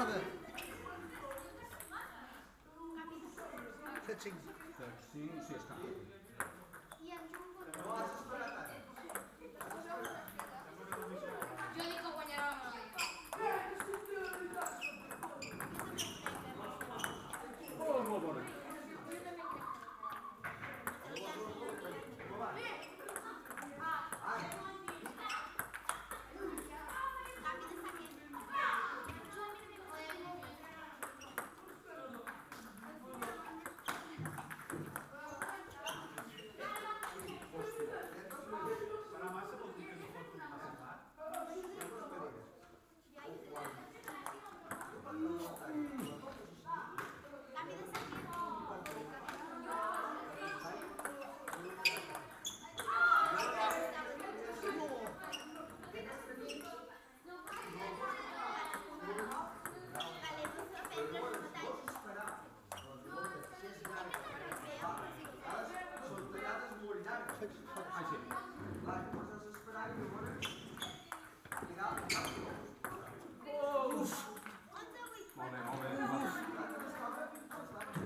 tarda. 7-5. 7-5, sí, està. Jo dic que guanyarà la Madrid. Molt bona.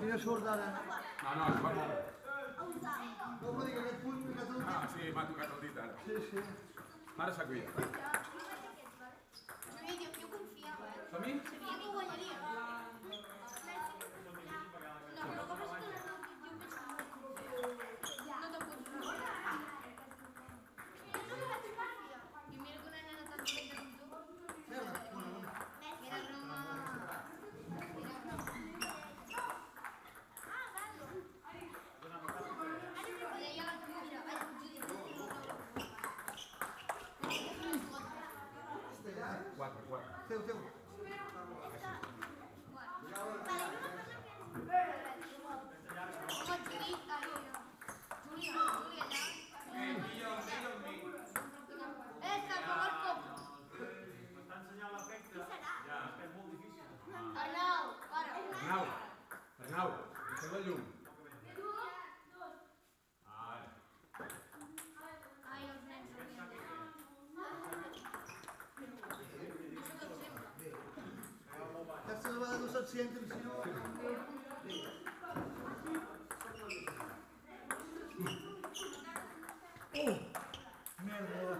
Quina sort ara. No, es va molt bé. No em digui aquest punt, m'he tocat el dit. Sí, m'ha tocat el dit ara. Sí. Ara s'ha cuidat. Jo confiava, Som-hi? Sabia que guanyaria. No, però com és que jo penso que no te'n pots robar. I mira que una nena tan dolenta com tu. Merda, bona. Era broma. Deia la Camila, Quatre. Teu. Arnau, encén la llum. Ai, els nens Aquesta vegada no se't senten, si no... Merda.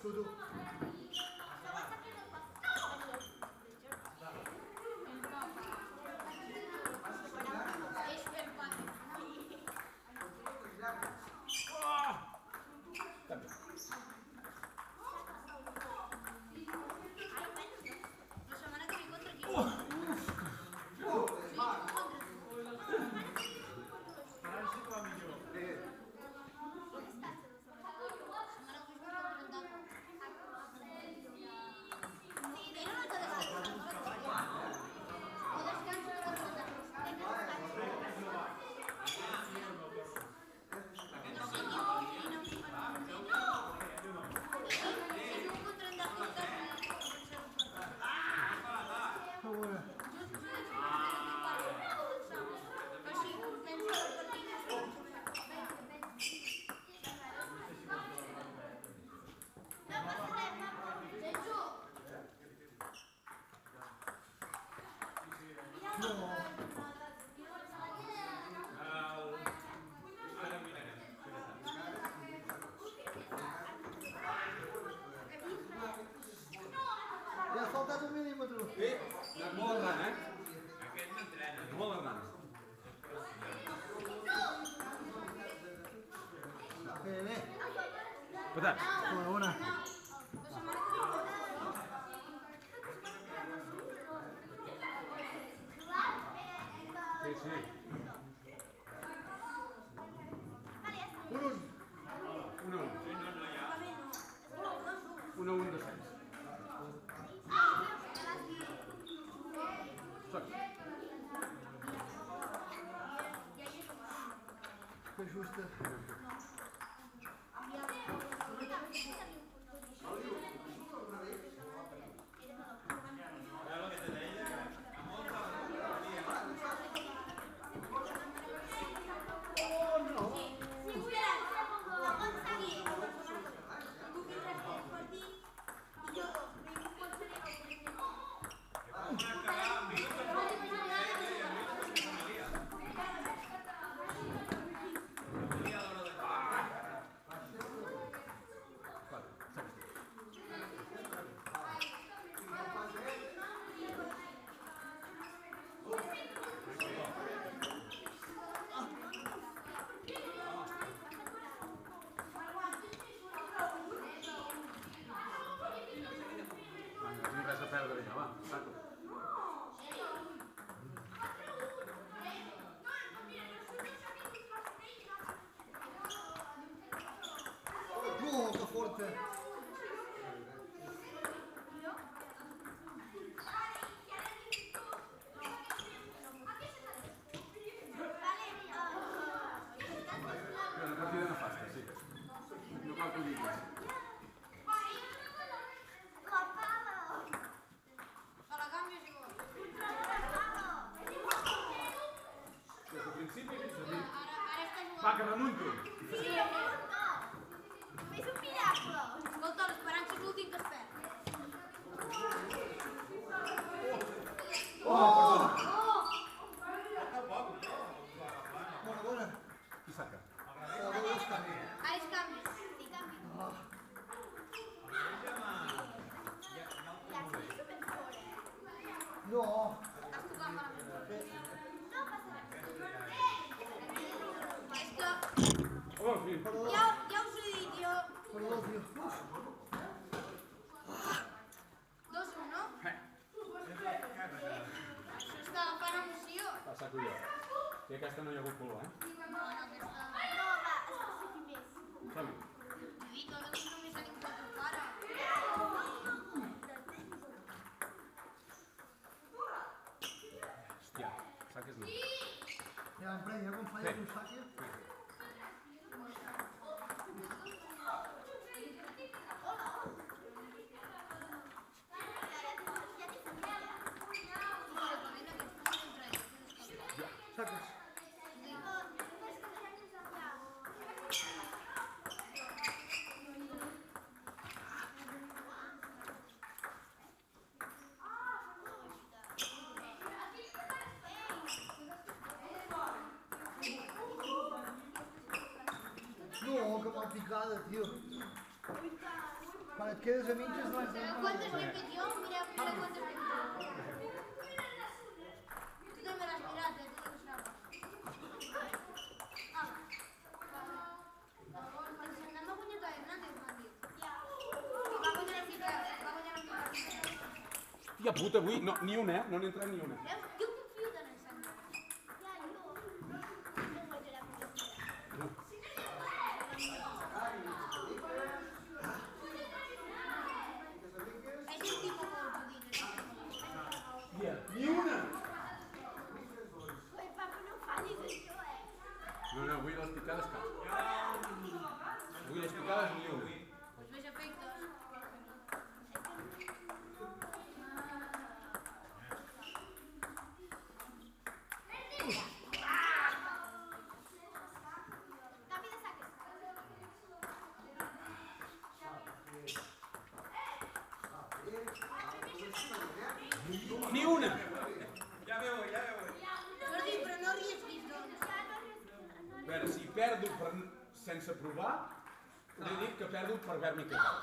Tu. Ja has faltat un mil·límetre. Sí, anat molt errant, Aquest m'entrena. Molt errant. Bé. Patats. Bona. Sí. 1-1 descens. Que justa. Bona, bona. Qui saca? Dos canvi. Ara és canvi. Sí, canvi. No. Has tocat malament. No passa res. És que Oh, sí. ja us ho he dit jo. Perdó, tio. 2-1, no? Això està agafant emoció. Va, saco jo. I aquesta no hi ha hagut color, eh? No, aquesta... Som-hi. Lluït, ara que només tenim 4 pare. Hòstia, saques no. Ja em prenc, quan falles un saque. Saques. No, que mal picada, tio. Quan et quedes a mitges no has de... Quantes n'he fet jo? Mira quantes n'he fet. Tu també l'has mirat, tu no saps. El Sandam va guanyar a Hernández, m'han dit. I va guanyar amb Picar. Hòstia puta, avui no, ni una, eh? No n'he entrat ni una. Veus? Jo confio tant en Sandam. És el tipus molt judit. Hòstia, ni una! No, no, avui les picades cap. Avui les picades ni una. Pues ves efectes. Ni una! Ja veu. Jordi, però no arriesguis, doncs. A veure, si perdo per... sense provar, he dit que perdo per haver-m'hi quedat.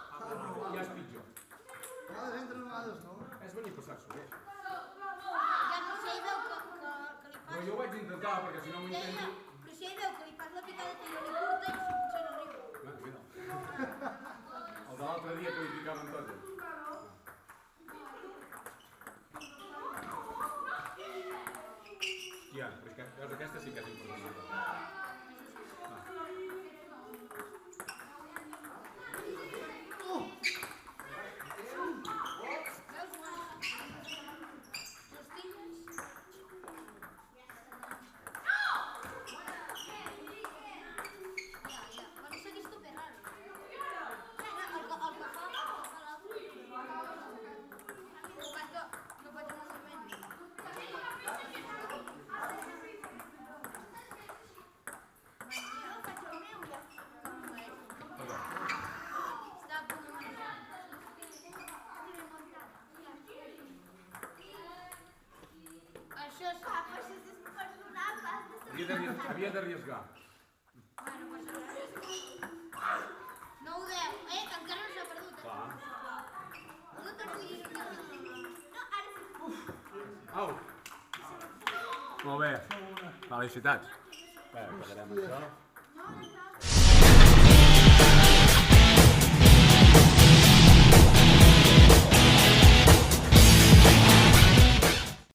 Ja és pitjor. A vegades entra, a vegades no. És venir a passar-s'ho bé. Ja, però si ell veu que li Però passa... jo ho vaig intentar, perquè si no m'ho Ja, ja, intento... però si ell veu que li passa la picada que jo li curta, potser no riu. Bueno, mira. El de l'altre dia que li picaven totes. Hòstia, però és que, veus, aquesta sí que és important. Veus, les filles... Ja, quan seguis tu, per raro. El que fa l'altre. No pas que no serveix. Està a punt de menjar. Això és... Havia d'arriesgar. Bueno, passa res. 9-10. Encara no s'ha perdut. Clar. No te'n puguis dir. Au! Molt bé. Felicitats. Bé, quedarem això. No, no, no.